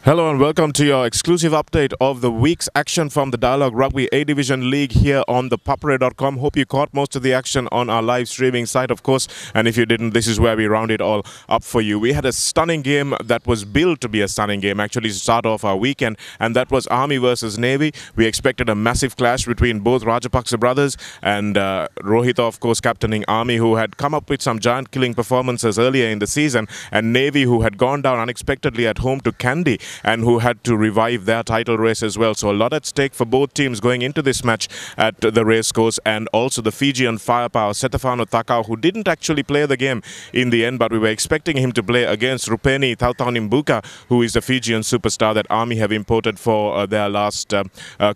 Hello and welcome to your exclusive update of the week's action from the Dialog Rugby A Division League here on ThePapare.com. Hope you caught most of the action on our live streaming site, of course. And if you didn't, this is where we round it all up for you. We had a stunning game that was billed to be a stunning game, actually, to start off our weekend. And that was Army versus Navy. We expected a massive clash between both Rajapaksa brothers and Rohit, of course, captaining Army, who had come up with some giant-killing performances earlier in the season. And Navy, who had gone down unexpectedly at home to Kandy, and who had to revive their title race as well. So a lot at stake for both teams going into this match at the racecourse. And also the Fijian firepower, Setefano Takao, who didn't actually play the game in the end, but we were expecting him to play against Rupeni Tautaunimbuka, who is the Fijian superstar that Army have imported for their last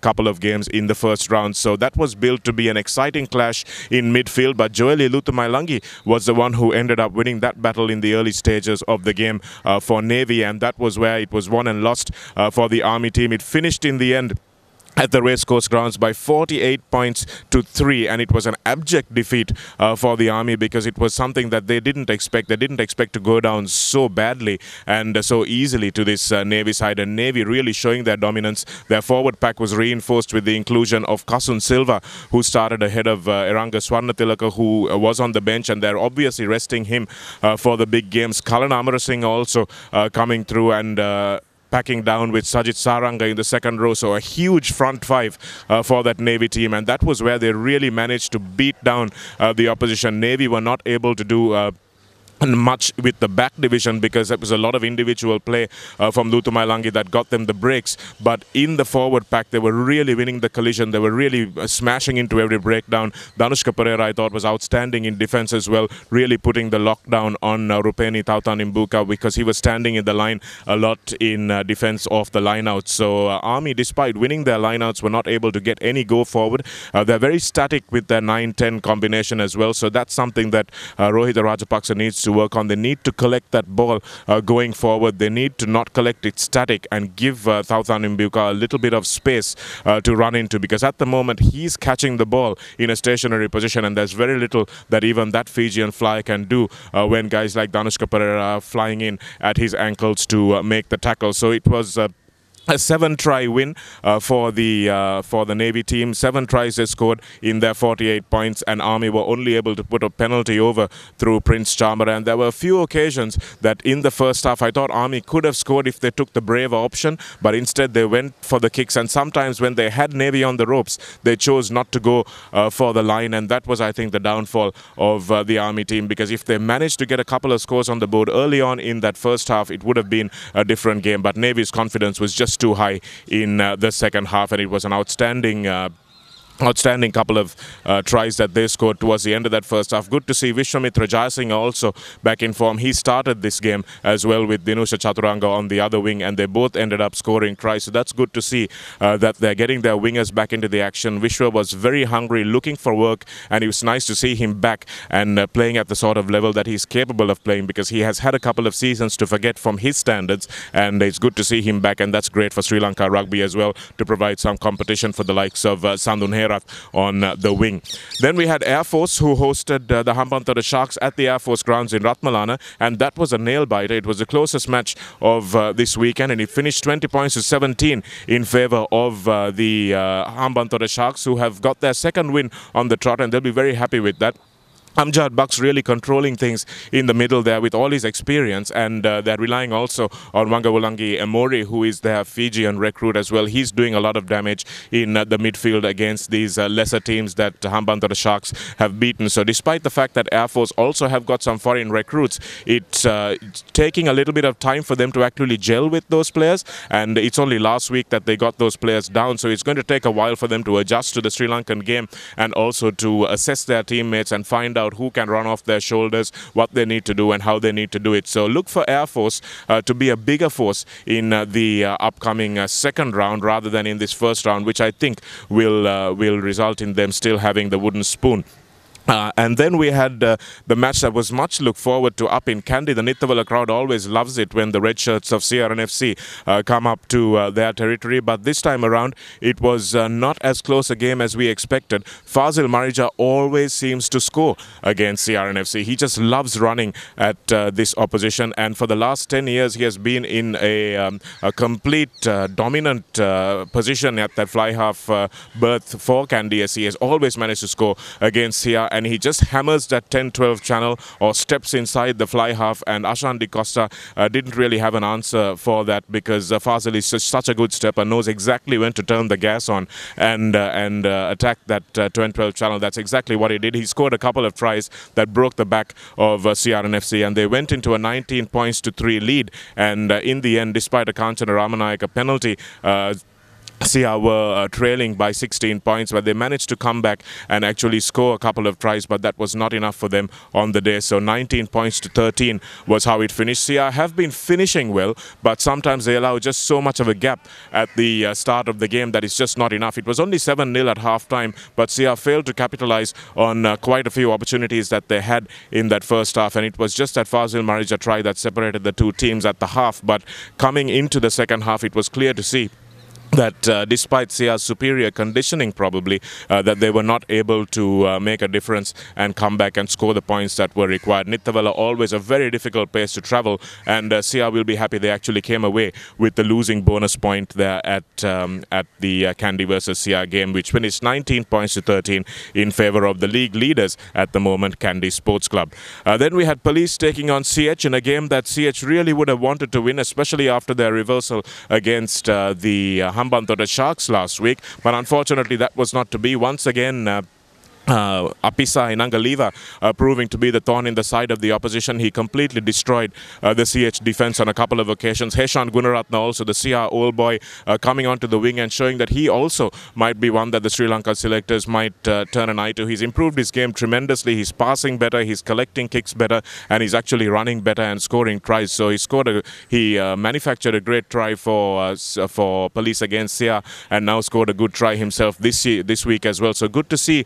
couple of games in the first round. So that was built to be an exciting clash in midfield, but Joeli Lutumailangi was the one who ended up winning that battle in the early stages of the game for Navy, and that was where it was won and lost for the Army team. It finished in the end at the racecourse grounds by 48 points to 3, and it was an abject defeat for the Army because it was something that they didn't expect. They didn't expect to go down so badly and so easily to this Navy side, and Navy really showing their dominance. Their forward pack was reinforced with the inclusion of Kasun Silva, who started ahead of Eranga Swarnatilaka, who was on the bench, and they're obviously resting him for the big games. Kalan Amarasinghe also coming through and packing down with Sajid Saranga in the second row. So a huge front five for that Navy team, and that was where they really managed to beat down the opposition. Navy were not able to do much with the back division because it was a lot of individual play from Lutumailangi that got them the breaks, but in the forward pack they were really winning the collision. They were really smashing into every breakdown. Danushka Pereira, I thought, was outstanding in defense as well, really putting the lockdown on Rupeni Tautaunimbuka because he was standing in the line a lot in defense of the lineouts. So Army, despite winning their lineouts, were not able to get any go forward. They're very static with their 9-10 combination as well, so that's something that Rohit Rajapaksa needs to work on. They need to collect that ball going forward. They need to not collect it static and give Tautaunimbuka a little bit of space to run into, because at the moment he's catching the ball in a stationary position, and there's very little that even that Fijian fly can do when guys like Danushka Pereira are flying in at his ankles to make the tackle. So it was a 7-try win for the Navy team. 7 tries they scored in their 48 points, and Army were only able to put a penalty over through Prince Chamara. And there were a few occasions that in the first half I thought Army could have scored if they took the braver option, but instead they went for the kicks, and sometimes when they had Navy on the ropes they chose not to go for the line, and that was, I think, the downfall of the Army team, because if they managed to get a couple of scores on the board early on in that first half it would have been a different game. But Navy's confidence was just too high in the second half, and it was an outstanding couple of tries that they scored towards the end of that first half. Good to see Vishwamitra Jayasinghe also back in form. He started this game as well with Dinusha Chaturanga on the other wing, and they both ended up scoring tries. So that's good to see that they're getting their wingers back into the action. Vishwa was very hungry, looking for work, and it was nice to see him back and playing at the sort of level that he's capable of playing, because he has had a couple of seasons to forget from his standards, and it's good to see him back, and that's great for Sri Lanka Rugby as well to provide some competition for the likes of Sandun Herath on the wing. Then we had Air Force, who hosted the Hambantota Sharks at the Air Force grounds in Ratmalana, and that was a nail-biter. It was the closest match of this weekend, and it finished 20 points to 17 in favour of the Hambantota Sharks, who have got their second win on the trot, and they'll be very happy with that. Amjad Bucks really controlling things in the middle there with all his experience, and they're relying also on Wangawulangi Emori, who is their Fijian recruit as well. He's doing a lot of damage in the midfield against these lesser teams that Hambantota Sharks have beaten. So despite the fact that Air Force also have got some foreign recruits, it's taking a little bit of time for them to actually gel with those players, and it's only last week that they got those players down, so it's going to take a while for them to adjust to the Sri Lankan game and also to assess their teammates and find out who can run off their shoulders, what they need to do and how they need to do it. So look for Air Force to be a bigger force in the upcoming second round rather than in this first round, which I think will result in them still having the wooden spoon And then we had the match that was much looked forward to up in Kandy. The Nithavala crowd always loves it when the red shirts of CR NFC come up to their territory. But this time around, it was not as close a game as we expected. Fazil Marija always seems to score against CR NFC. He just loves running at this opposition. And for the last 10 years, he has been in a complete dominant position at that fly half berth for Kandy. He has always managed to score against CR. And he just hammers that 10-12 channel or steps inside the fly half, and Ashan Di Costa didn't really have an answer for that, because Fazil is just such a good stepper, knows exactly when to turn the gas on and attack that 10-12 channel. That's exactly what he did. He scored a couple of tries that broke the back of CR NFC, and they went into a 19 points to 3 lead. And in the end, despite a Kanchana Ramanayaka penalty, CR were trailing by 16 points, but they managed to come back and actually score a couple of tries, but that was not enough for them on the day. So 19 points to 13 was how it finished. CR have been finishing well, but sometimes they allow just so much of a gap at the start of the game that it's just not enough. It was only 7-0 at half-time, but CR failed to capitalize on quite a few opportunities that they had in that first half, and it was just that Fazil Marija try that separated the two teams at the half. But coming into the second half, it was clear to see that despite CR's superior conditioning probably, that they were not able to make a difference and come back and score the points that were required. Nithavala always a very difficult place to travel, and CR will be happy they actually came away with the losing bonus point there at the Kandy versus CR game, which finished 19 points to 13 in favour of the league leaders at the moment, Kandy Sports Club. Then we had Police taking on CH in a game that CH really would have wanted to win, especially after their reversal against the Hambantota Sharks last week, but unfortunately that was not to be. Once again, Apisa Inangaliva proving to be the thorn in the side of the opposition. He completely destroyed the CH defence on a couple of occasions. Heshan Gunaratna, also the CR old boy, coming onto the wing and showing that he also might be one that the Sri Lanka selectors might turn an eye to. He's improved his game tremendously. He's passing better, he's collecting kicks better, and he's actually running better and scoring tries. So he manufactured a great try for Police against CR, and now scored a good try himself this week as well. So good to see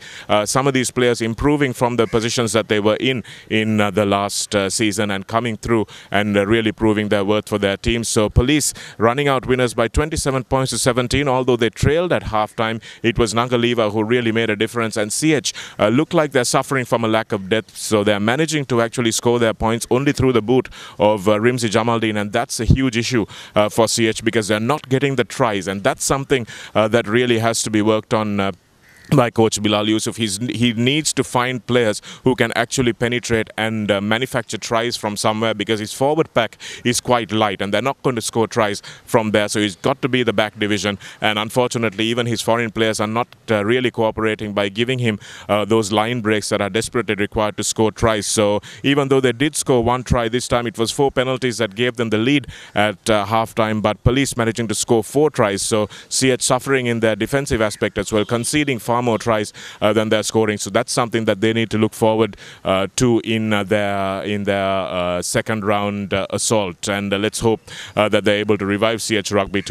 some of these players improving from the positions that they were in the last season and coming through and really proving their worth for their team. So Police running out winners by 27 points to 17. Although they trailed at halftime, it was Nangaliva who really made a difference, and CH look like they're suffering from a lack of depth, so they're managing to actually score their points only through the boot of Rimzi Jamaldeen, and that's a huge issue for CH, because they're not getting the tries, and that's something that really has to be worked on by coach Bilal Yusuf. He needs to find players who can actually penetrate and manufacture tries from somewhere, because his forward pack is quite light and they're not going to score tries from there. So he's got to be the back division, and unfortunately even his foreign players are not really cooperating by giving him those line breaks that are desperately required to score tries. So even though they did score one try this time, it was 4 penalties that gave them the lead at half-time, but Police managing to score 4 tries. So CH suffering in their defensive aspect as well, conceding far more tries than they're scoring. So that's something that they need to look forward to in their second round assault. And let's hope that they're able to revive CH Rugby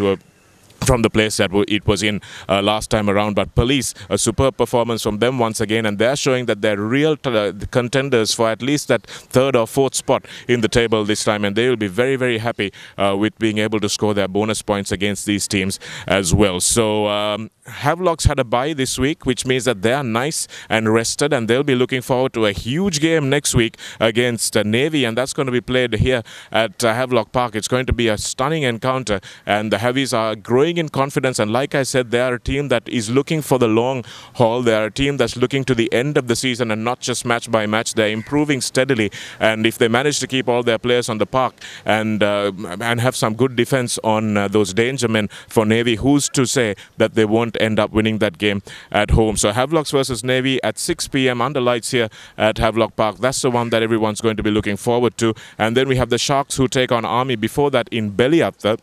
from the place that it was in last time around. But Police, a superb performance from them once again, and they're showing that they're real contenders for at least that 3rd or 4th spot in the table this time, and they will be very, very happy with being able to score their bonus points against these teams as well. So Havelocks had a bye this week, which means that they are nice and rested, and they'll be looking forward to a huge game next week against Navy, and that's going to be played here at Havelock Park. It's going to be a stunning encounter, and the Heavies are growing in confidence, and like I said, they are a team that is looking for the long haul. They are a team that's looking to the end of the season and not just match by match. They're improving steadily, and if they manage to keep all their players on the park and have some good defense on those danger men for Navy, who's to say that they won't end up winning that game at home? So Havelocks versus Navy at 6 p.m. under lights here at Havelock Park. That's the one that everyone's going to be looking forward to. And then we have the Sharks who take on Army before that in Beliatta.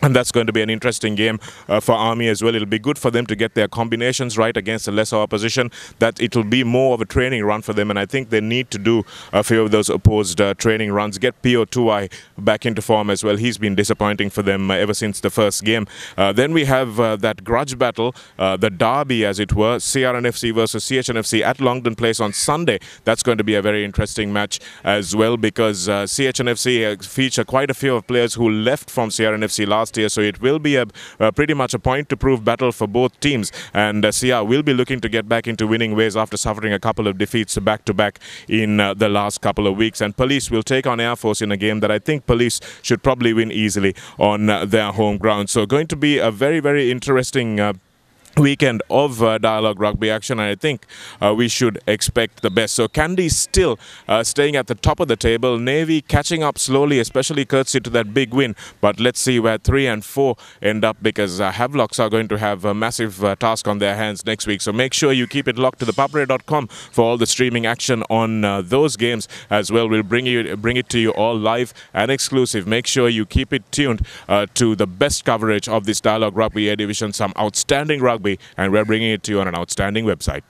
And that's going to be an interesting game for Army as well. It'll be good for them to get their combinations right against a lesser opposition. That it'll be more of a training run for them, and I think they need to do a few of those opposed training runs. Get Pio Tuai back into form as well. He's been disappointing for them ever since the first game. Then we have that grudge battle, the derby as it were, CR NFC versus CH NFC at Longden Place on Sunday. That's going to be a very interesting match as well, because CH NFC feature quite a few of players who left from CR NFC last year, so it will be a pretty much a point to prove battle for both teams, and CR will be looking to get back into winning ways after suffering a couple of defeats back to back in the last couple of weeks. And Police will take on Air Force in a game that I think Police should probably win easily on their home ground. So going to be a very interesting weekend of Dialog rugby action, and I think we should expect the best. So Kandy still staying at the top of the table, Navy catching up slowly, especially courtesy to that big win, but let's see where 3 and 4 end up, because Havelocks are going to have a massive task on their hands next week. So make sure you keep it locked to ThePapare.com for all the streaming action on those games as well. We'll bring it to you all live and exclusive. Make sure you keep it tuned to the best coverage of this Dialog Rugby A Division, some outstanding rugby, and we're bringing it to you on an outstanding website.